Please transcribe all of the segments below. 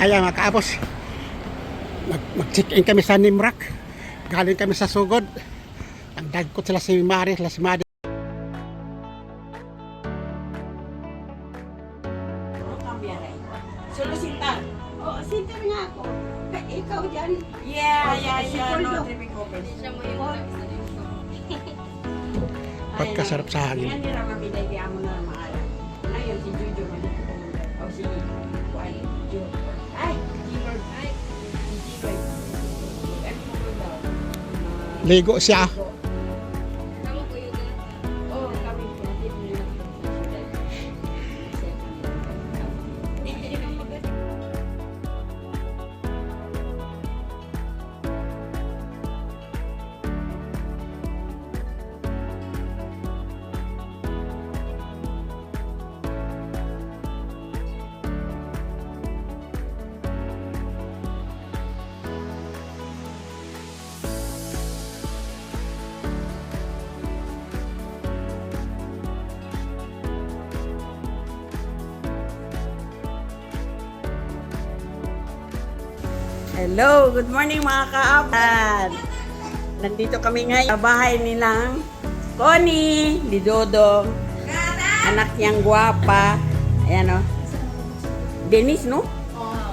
Ayan mga kaabos, mag-check-in kami sa Nimrak. Galing kami sa Sugod. Ang dagkot sila si Mari, sila si Madi. Solusinta. Oh, sinter nga ako. Ikaw dyan. Yeah. No tripping open. Siya mo yung Pagkasarap sa hangin. Yan nila mabinay kaya mo na maalam. Ngayon si Jojo man ito pumunta. O si Juan. Ay, G-Lord. Ay, si G-Lord. Ano mo daw? Ligo siya. Kamu po yung Oh, kami pinatid nila sa syudad. Hello, good morning mga kaabad. Nandito kami ngayon sa bahay nilang Connie, ni Dodong, anak niyang gwapa. Ayan o. Denise, no?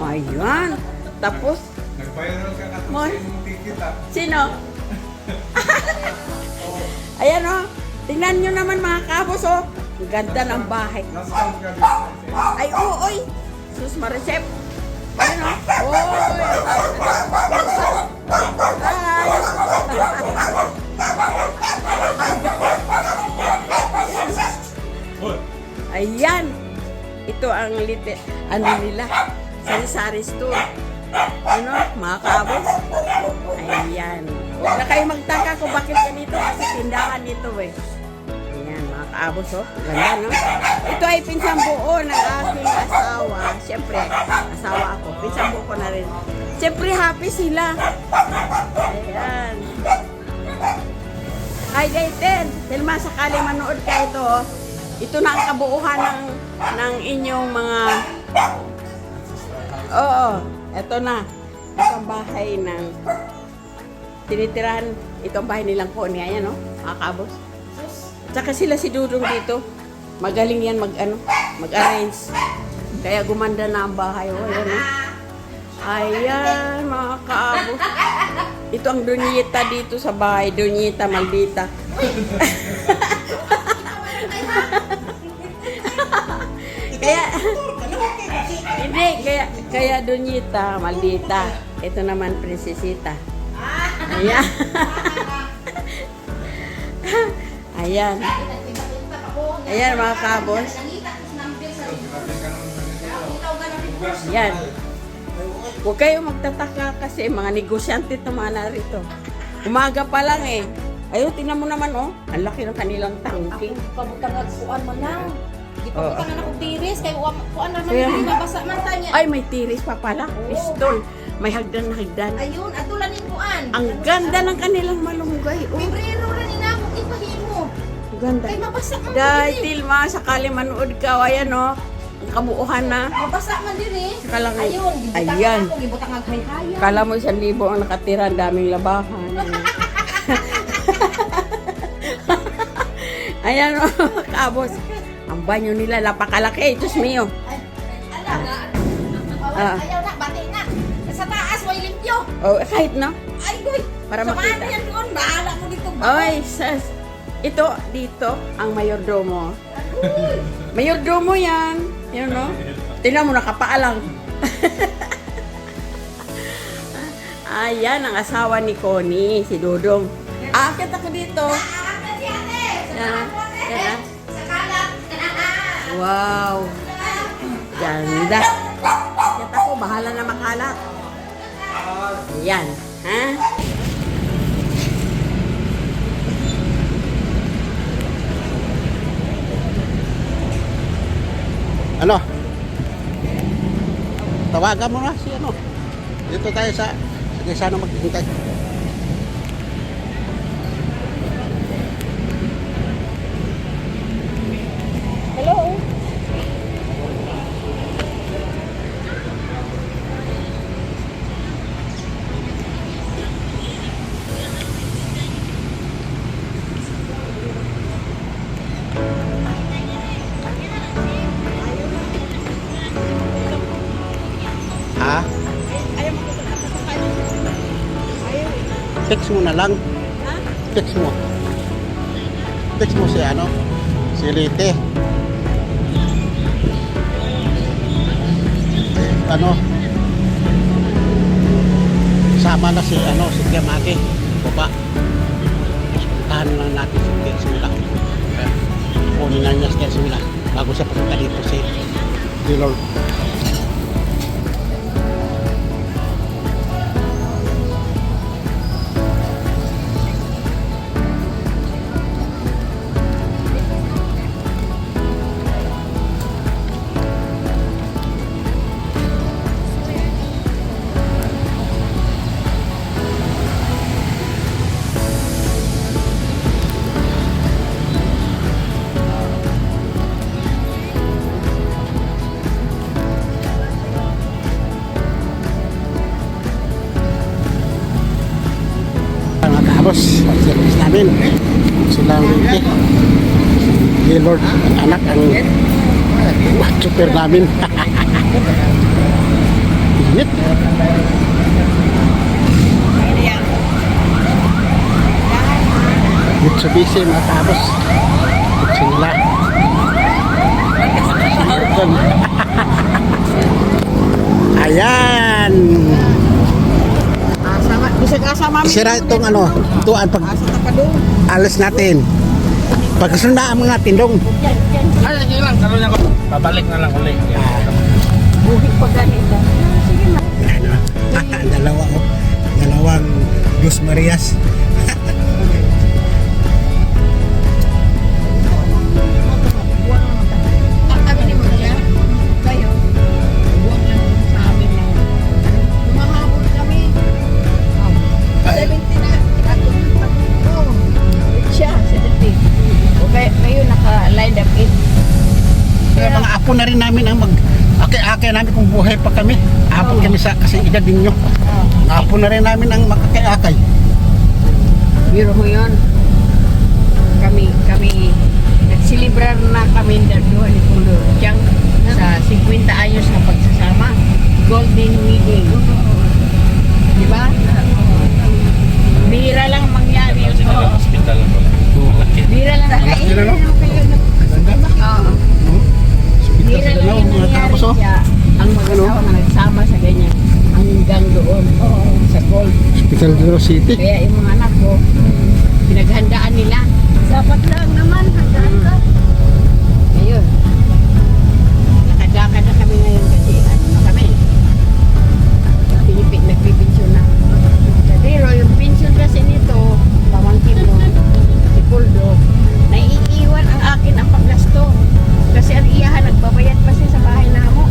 Ayan. Tapos, Nag-viral ka na Mon? sa imong ticket ah. sino? Ayan o. Tingnan nyo naman mga kabos o. Ang ganda ng bahay. Last count ka din. Ay, oy. Sus, ma-recep. Ayan o. Oy. Hi. Ayan. Ito ang ano nila. Sari-sari store. Ano, mga kabos. Ayan. Huwag na kayo magtaka kung bakit ganito kasi tindahan nito eh. Ayan, mga kaabos oh. Ganda, no? Ito ay pinsang buo ng aking asawa. Siyempre, asawa ako. Pinsang buo ko na rin. Siyempre, happy sila. Ayan. Hi, Dayten. Selma, sakali manood ka ito, oh. Ito na ang kabuuhan ng inyong mga... Oo, ito na. Ito ang bahay ng... tinitirahan. Ito ang bahay nilang Connie. Ayan, no? Mga kabos. Tsaka sila si Dudong dito. Magaling yan mag-arrange. Kaya gumanda na ang bahay. Oh, ayan, no? Ayan, mga kabos. Ito ang Doñita dito sa bahay. Doñita Maldita. Kaya hindi, kaya Doñita Maldita. Ito naman Prinsesita. Ayan. Ayan. Ayan mga kabos. Ayan. Huwag kayo magtataka kasi mga negosyante ito mga narito. Umaga pa lang eh. Ayun, tingnan mo naman oh. Ang laki ng kanilang tangking. pabutang agsuan man lang. Di pa butang na akong tiris kay kuan naman Kaya- hindi mabasa man tanya. Ay, may tiris pa pala. Pistol. May hagdan na hagdan. Ayun, atulan ni kuan. Ang ganda ng kanilang malunggay. Oh, Pebrero ra ni na akong ipahimo. ang ganda. Kay mabasa man Dahil diri. Tilma, sakali manood ka, ayan oh. Ang kabuuhan na. Mabasa man diri. Saka lang- Ayun, gibutang Ayan. ako, gibutang aghay-hayan. Kala mo 1,000 ang nakatira, ang daming labahan. Ayan o, kabos. Ang banyo nila, napakalaki. Diyos mio. Ala nga. Ah. Ayaw na, bati na. Sa taas, way limpyo. Oh, kahit no? Ay, goy. Para Samahan makita. mo yan doon. Bahala mo dito. Ay, sas. Ito, dito, ang mayordomo. Mayordomo yan. Yan no? Tingnan mo, nakapaalang. Ayan, ang asawa ni Connie, si Dodong. Akit ako dito. Yan, yan. Wow. Ganda. Akit ako, bahala na makalat. Ayan. Ha? Ano? Tawagan mo na si ano. Dito tayo sa sana maghintay. Hello. Text mo na lang. Ha? Text mo. Text mo si ano? Si Lite. Ano? Sama na si ano, si Tiamaki. Baba. Puntahan lang natin si Tersmila. Kunin na niya si Tersmila bago siya pupunta dito si Lord. Tapos, service namin. Silang Lite. Gaylord, ang anak, ang super namin. Init. Mitsubishi, mga tapos. Mitsu nila. Ayan. Bisag asama mi. Sira itong ano, tuan pag Asa ta pa doon. alis natin. Pagkasundaan mga tindong. Ay, yun lang. Karoon niya ko. Babalik na lang ulit. Buhi pa ganito. Sige na. Dalawa oh. Dalawang Dos Marias. Ang kami ni Maria, kayo, huwag lang sa amin na humahabol kami. 70 na, ako siya, 70. Okay, kayo naka-line up it. Kaya mga apo na rin namin ang akay namin kung buhay pa kami. Apo kami sa kasi edad ninyo. Apo na rin namin ang makakay-akay. Biro mo yun. Kami, nagsilibrar na kami dalawa ni Pulo Chang sa 50 anyos na pagsasama. Golden wedding. Di ba? Bira lang mangyari yun. Hospital ako. Bira lang Malaki na, no? Oo. Bira lang yung Mga tapos oh. nangyari siya. Ang mag-asawa na nagsama sa ganyan. Hanggang doon. Sa gold. Hospital Duro City. Kaya yung mga anak ko, pinaghandaan nila. Dapat lang naman, handaan ka. Ayun. Lakad-lakad na kami ngayon kasi ano na kami. Nagpipensyon na. Pero yung pensyon kasi nito, pamangkin mo, si Puldo, naiiwan ang akin ang paggasto. Kasi ang iyahan, nagbabayad pa siya sa bahay na mo.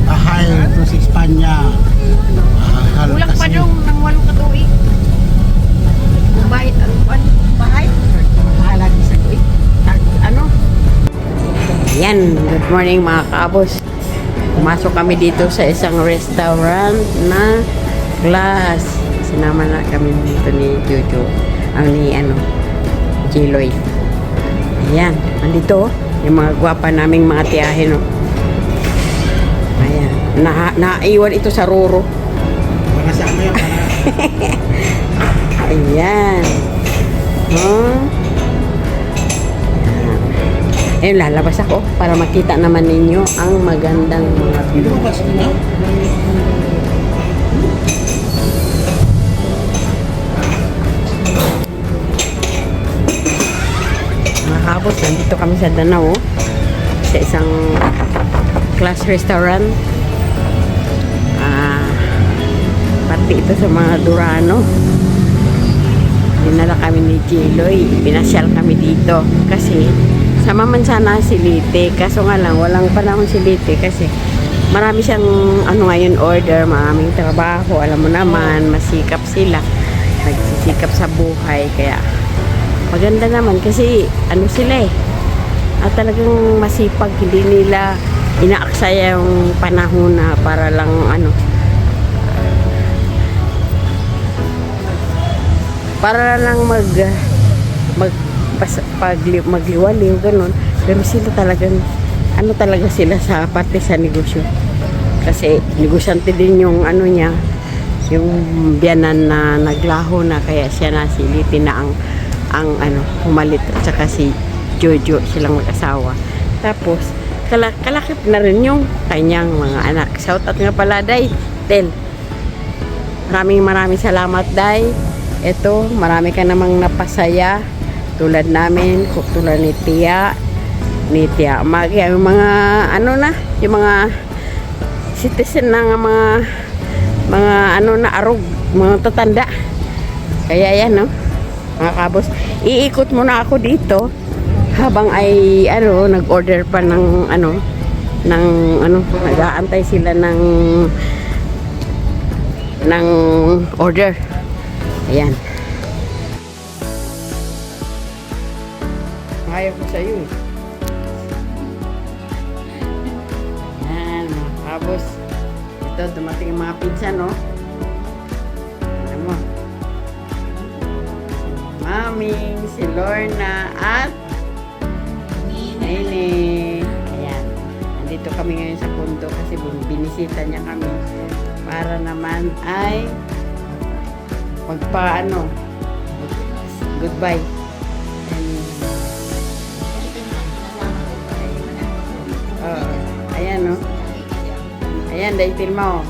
Bahay ito sa Espanya. Mahal Kulang pa kasi. nung ng 8 katuig. Kung bahit ang bahay, mahala din sa tuig. Ano? Yan, good morning mga kaabos. Pumasok kami dito sa isang restaurant na Glass. Sinama na kami dito ni Jojo. Ang ni Jiloy. Ayan, nandito yung mga gwapa naming mga tiyahin. Ayan, naiwan ito sa Roro. Para sa ano yan? Ayan. Oh. Ayan, lalabas ako para makita naman ninyo ang magandang mga Hindi view. mo ba sila? Mga kabos, nandito kami sa Danao. Sa isang class restaurant. Pati ito sa mga Durano. Dinala kami ni Jiloy. Pinasyal kami dito. Kasi sama man sana si Lite. Kaso nga lang, walang panahon si Lite. Kasi marami siyang ngayon order. Maraming trabaho. Alam mo naman, masikap sila. Nagsisikap sa buhay. Kaya maganda naman. Kasi sila eh. At talagang masipag. Hindi nila inaaksaya yung panahon na para lang para lang magliwaliw ganun, pero sila talagang talaga sila sa parte sa negosyo, kasi negosyante din yung niya, yung biyanan na naglaho na kaya siya nasilitin na ang humalit at saka si Jojo silang mag-asawa. Tapos kalakip na rin yung kanyang mga anak. Shout out nga pala, Day. Tel. Maraming salamat, Day. Ito, marami ka namang napasaya tulad namin, tulad ni Tia Magi, yung mga yung mga citizen na mga arog, mga tatanda. Kaya yan, no? Mga kabos, iikot muna ako dito habang ay nag-order pa ng nag-aantay sila ng order. Ayan. Ayaw ko sa'yo eh. Ayan, mga kabos. Ito, dumating yung mga pizza, no? Ano mo? Maming, si Lorna, at Nene. Ayan. Nandito kami ngayon sa punto kasi binisita niya kami para naman ay goodbye. Ayan, no? Ayan, dahil mo.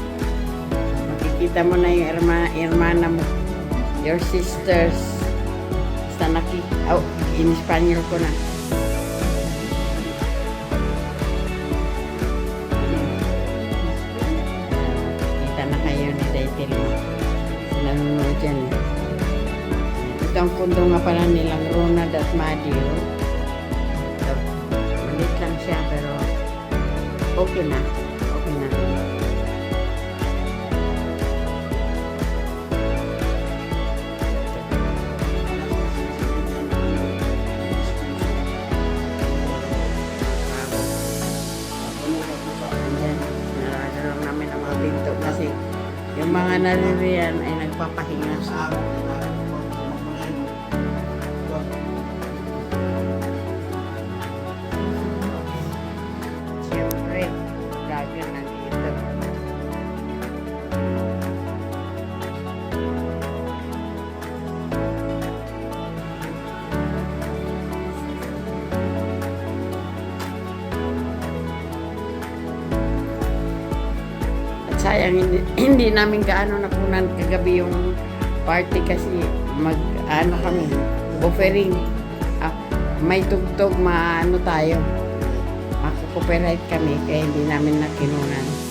Makikita mo na yung hermana mo. Your sisters. Basta in Spanish ko na. Kita na kayo ni Daitil mo. Nanonood dyan eh. Ito ang kundo nga pala nilang Ronald at Maddie. Ito. Malit lang siya pero okay na. Okay na. Ayan. Naradalong namin ang mga pinto kasi yung mga naririyan ay nagpapahinga. Siyempre, vlogger nandito. At sayang, hindi namin gaano napunan kagabi yung party kasi kami, offering. May tugtog, tayo. Maka-copyright kami kaya hindi namin nakinunan.